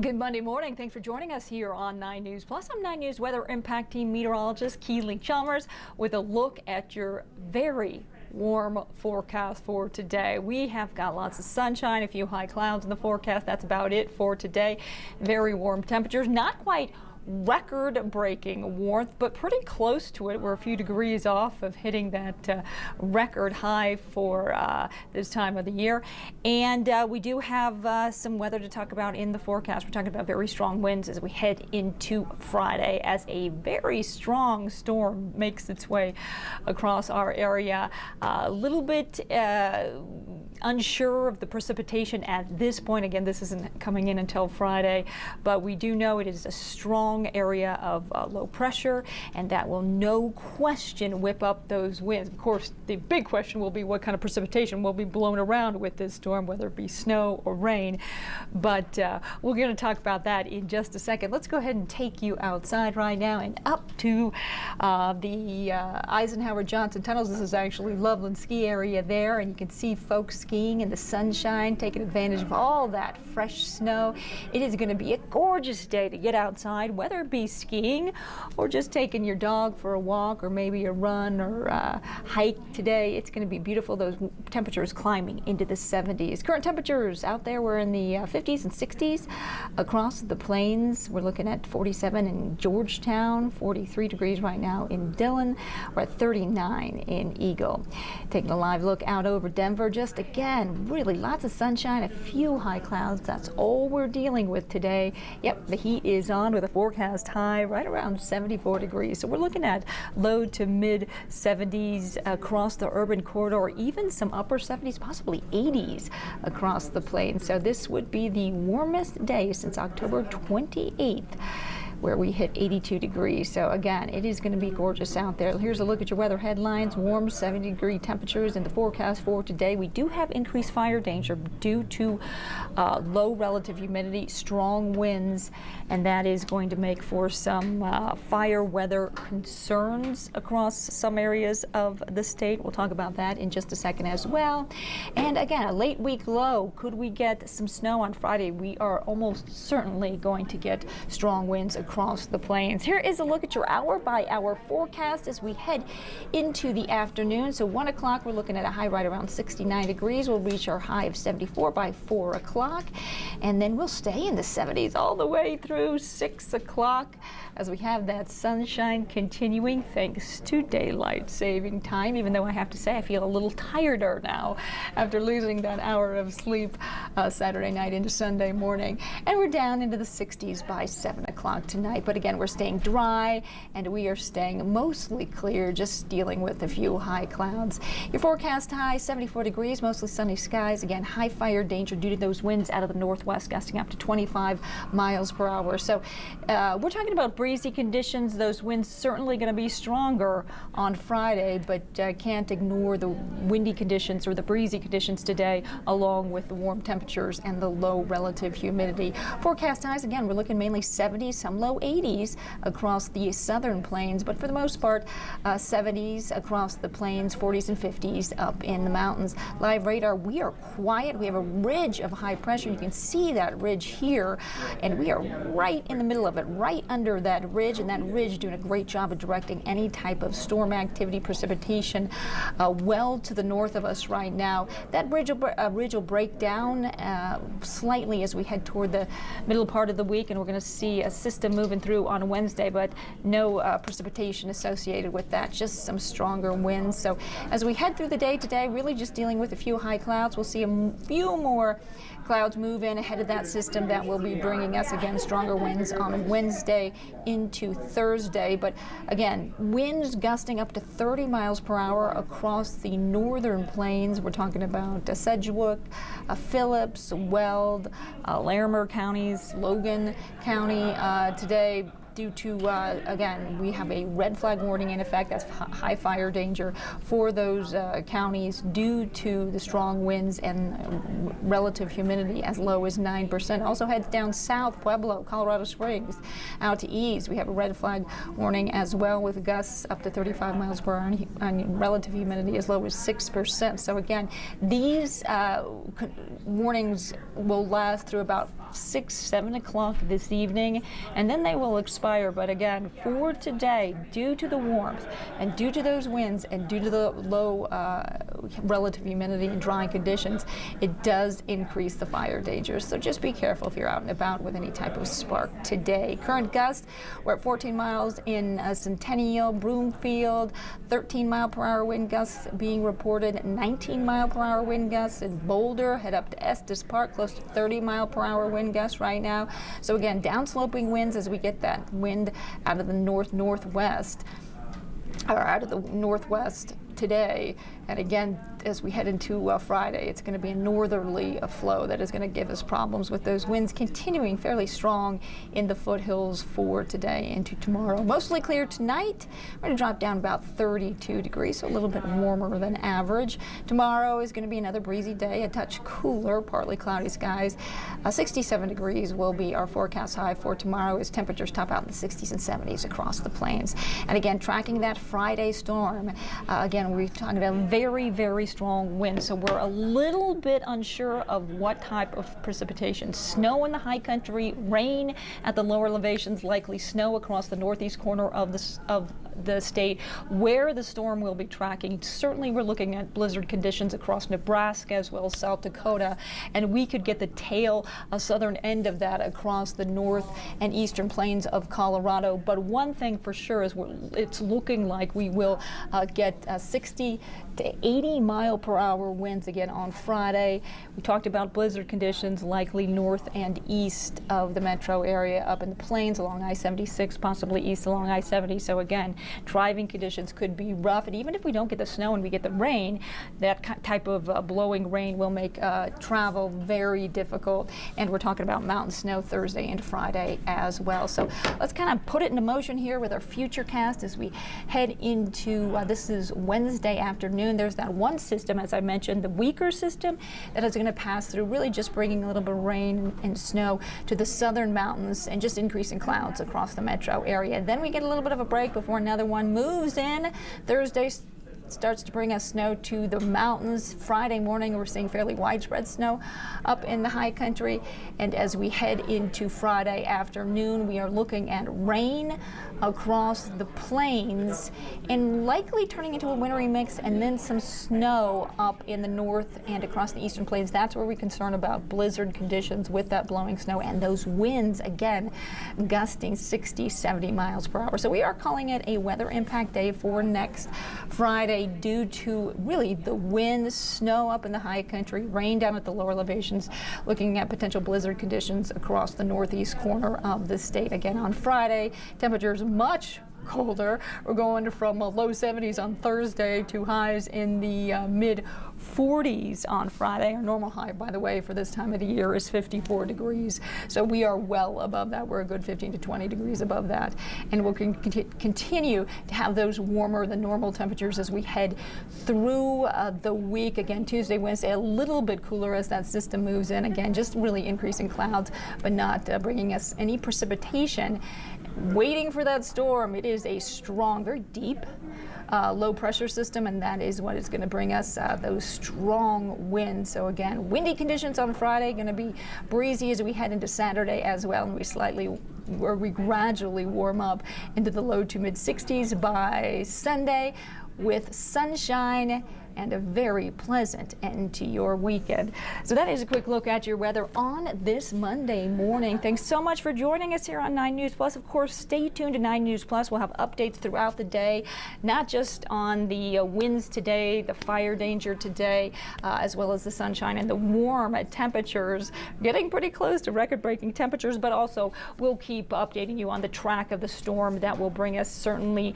Good Monday morning. Thanks for joining us here on 9 News Plus. I'm 9 News weather impact team meteorologist Keely Chalmers with a look at your very warm forecast for today. We have got lots of sunshine, a few high clouds in the forecast. That's about it for today. Very warm temperatures, not quite record-breaking warmth, but pretty close to it. We're a few degrees off of hitting that record high for this time of the year. And we do have some weather to talk about in the forecast. We're talking about very strong winds as we head into Friday as a very strong storm makes its way across our area. A little bit unsure of the precipitation at this point. Again, this isn't coming in until Friday, but we do know it is a strong area of low pressure, and that will no question whip up those winds. Of course, the big question will be what kind of precipitation will be blown around with this storm, whether it be snow or rain. But we're going to talk about that in just a second. Let's go ahead and take you outside right now and up to the Eisenhower Johnson tunnels. This is actually Loveland ski area there, and you can see folks skiing in the sunshine, taking advantage of all that fresh snow. It is going to be a gorgeous day to get outside, whether it be skiing or just taking your dog for a walk or maybe a run or hike today. It's going to be beautiful. Those temperatures climbing into the 70s. Current temperatures out there, we're in the 50s and 60s across the plains. We're looking at 47 in Georgetown, 43 degrees right now in Dillon. We're at 39 in Eagle. Taking a live look out over Denver, just again, really lots of sunshine, a few high clouds. That's all we're dealing with today. Yep, the heat is on with a forecast high right around 74 degrees. So we're looking at low to mid 70s across the urban corridor, even some upper 70s, possibly 80s across the plains. So this would be the warmest day since October 28th. Where we hit 82 degrees. So again, it is going to be gorgeous out there. Here's a look at your weather headlines. Warm 70-degree temperatures in the forecast for today. We do have increased fire danger due to low relative humidity, strong winds, and that is going to make for some fire weather concerns across some areas of the state. We'll talk about that in just a second as well. And again, a late week low. Could we get some snow on Friday? We are almost certainly going to get strong winds across the plains. Here is a look at your hour-by-hour forecast as we head into the afternoon. So 1 o'clock, we're looking at a high right around 69 degrees. We'll reach our high of 74 by 4 o'clock, and then we'll stay in the 70s all the way through 6 o'clock as we have that sunshine continuing thanks to daylight saving time, even though I have to say I feel a little tireder now after losing that hour of sleep Saturday night into Sunday morning. And we're down into the 60s by 7 o'clock tonight. But again, we're staying dry and we are staying mostly clear, just dealing with a few high clouds. Your forecast high 74 degrees, mostly sunny skies. Again, high fire danger due to those winds out of the northwest gusting up to 25 miles per hour. So we're talking about breezy conditions. Those winds certainly going to be stronger on Friday, but can't ignore the windy conditions or the breezy conditions today, along with the warm temperatures and the low relative humidity. Forecast highs, again, we're looking mainly 70s, some low 80s across the southern plains, but for the most part, 70s across the plains, 40s and 50s up in the mountains. Live radar, we are quiet. We have a ridge of high pressure. You can see that ridge here, and we are right in the middle of it, right under that ridge, and that ridge doing a great job of directing any type of storm activity, precipitation well to the north of us right now. That ridge will break down slightly as we head toward the middle part of the week, and we're going to see a system moving through on Wednesday, but no precipitation associated with that, just some stronger winds. So as we head through the day today, really just dealing with a few high clouds. We'll see a few more clouds move in ahead of that system that will be bringing us again stronger winds on Wednesday into Thursday. But again, winds gusting up to 30 miles per hour across the northern plains. We're talking about Sedgwick, Phillips, Weld, Larimer counties, Logan County today. due to, again, we have a red flag warning in effect. That's high fire danger for those counties due to the strong winds and relative humidity as low as 9%. Also heads down south, Pueblo, Colorado Springs, out to east. We have a red flag warning as well with gusts up to 35 miles per hour and relative humidity as low as 6%. So again, these warnings will last through about 6, 7 o'clock this evening, and then they will expire. But again, for today, due to the warmth and due to those winds and due to the low relative humidity and drying conditions, it does increase the fire dangers. So just be careful if you're out and about with any type of spark today. Current gusts, we're at 14 miles in Centennial, Broomfield, 13 mile per hour wind gusts being reported, 19 mile per hour wind gusts in Boulder, head up to Estes Park, close to 30 mile per hour wind gusts right now. So again, downsloping winds as we get that wind out of the northwest today. And again, as we head into Friday, it's going to be a northerly flow that is going to give us problems with those winds continuing fairly strong in the foothills for today into tomorrow. Mostly clear tonight. We're going to drop down about 32 degrees, so a little bit warmer than average. Tomorrow is going to be another breezy day, a touch cooler, partly cloudy skies. 67 degrees will be our forecast high for tomorrow as temperatures top out in the 60s and 70s across the plains. And again, tracking that Friday storm, again, we're talking about very, very strong winds, so we're a little bit unsure of what type of precipitation. Snow in the high country, rain at the lower elevations, likely snow across the northeast corner of the state where the storm will be tracking. Certainly we're looking at blizzard conditions across Nebraska as well as South Dakota, and we could get the tail, a southern end of that across the north and eastern plains of Colorado. But one thing for sure is it's looking like we will get 60 to 80 mile per hour winds again on Friday. We talked about blizzard conditions likely north and east of the metro area, up in the plains along I-76, possibly east along I-70. So again, driving conditions could be rough, and even if we don't get the snow and we get the rain, that type of blowing rain will make travel very difficult. And we're talking about mountain snow Thursday and Friday as well. So let's kind of put it into motion here with our future cast as we head into this is Wednesday afternoon. There's that one system, as I mentioned, the weaker system that is going to pass through, really just bringing a little bit of rain and snow to the southern mountains and just increasing clouds across the metro area. Then we get a little bit of a break before another one moves in. Thursday starts to bring us snow to the mountains. Friday morning, we're seeing fairly widespread snow up in the high country. And as we head into Friday afternoon, we are looking at rain across the plains and likely turning into a wintry mix, and then some snow up in the north and across the eastern plains. That's where we're concerned about blizzard conditions with that blowing snow and those winds, again, gusting 60, 70 miles per hour. So we are calling it a weather impact day for next Friday due to really the wind, snow up in the high country, rain down at the lower elevations, looking at potential blizzard conditions across the northeast corner of the state. Again, on Friday, temperatures much colder. We're going from low 70s on Thursday to highs in the mid 40s on Friday. Our normal high, by the way, for this time of the year is 54 degrees. So we are well above that. We're a good 15 to 20 degrees above that. And we'll continue to have those warmer than normal temperatures as we head through the week. Again, Tuesday, Wednesday, a little bit cooler as that system moves in. Again, just really increasing clouds, but not bringing us any precipitation. Waiting for that storm. It is a strong, very deep low pressure system, and that is what is going to bring us those strong winds. So again, windy conditions on Friday, going to be breezy as we head into Saturday as well, and we gradually warm up into the low to mid 60s by Sunday with sunshine and a very pleasant end to your weekend. So that is a quick look at your weather on this Monday morning. Thanks so much for joining us here on 9 News Plus. Of course, stay tuned to 9 News Plus. We'll have updates throughout the day, not just on the winds today, the fire danger today, as well as the sunshine and the warm temperatures, getting pretty close to record-breaking temperatures, but also we'll keep updating you on the track of the storm that will bring us certainly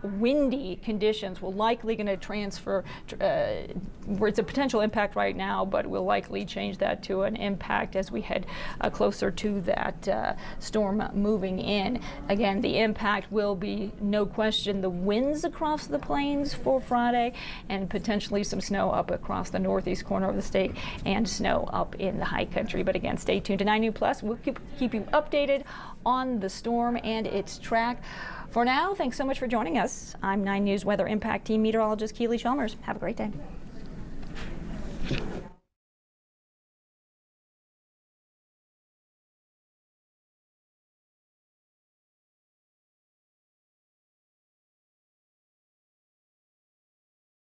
windy conditions. We're likely going to transfer where it's a potential impact right now, but we'll likely change that to an impact as we head closer to that storm moving in. Again, the impact will be, no question, the winds across the plains for Friday, and potentially some snow up across the northeast corner of the state and snow up in the high country. But again, stay tuned to 9 News Plus. We'll keep you updated on the storm and its track. For now, thanks so much for joining us. I'm 9 News Weather Impact Team Meteorologist Keely Chalmers. Have a great day.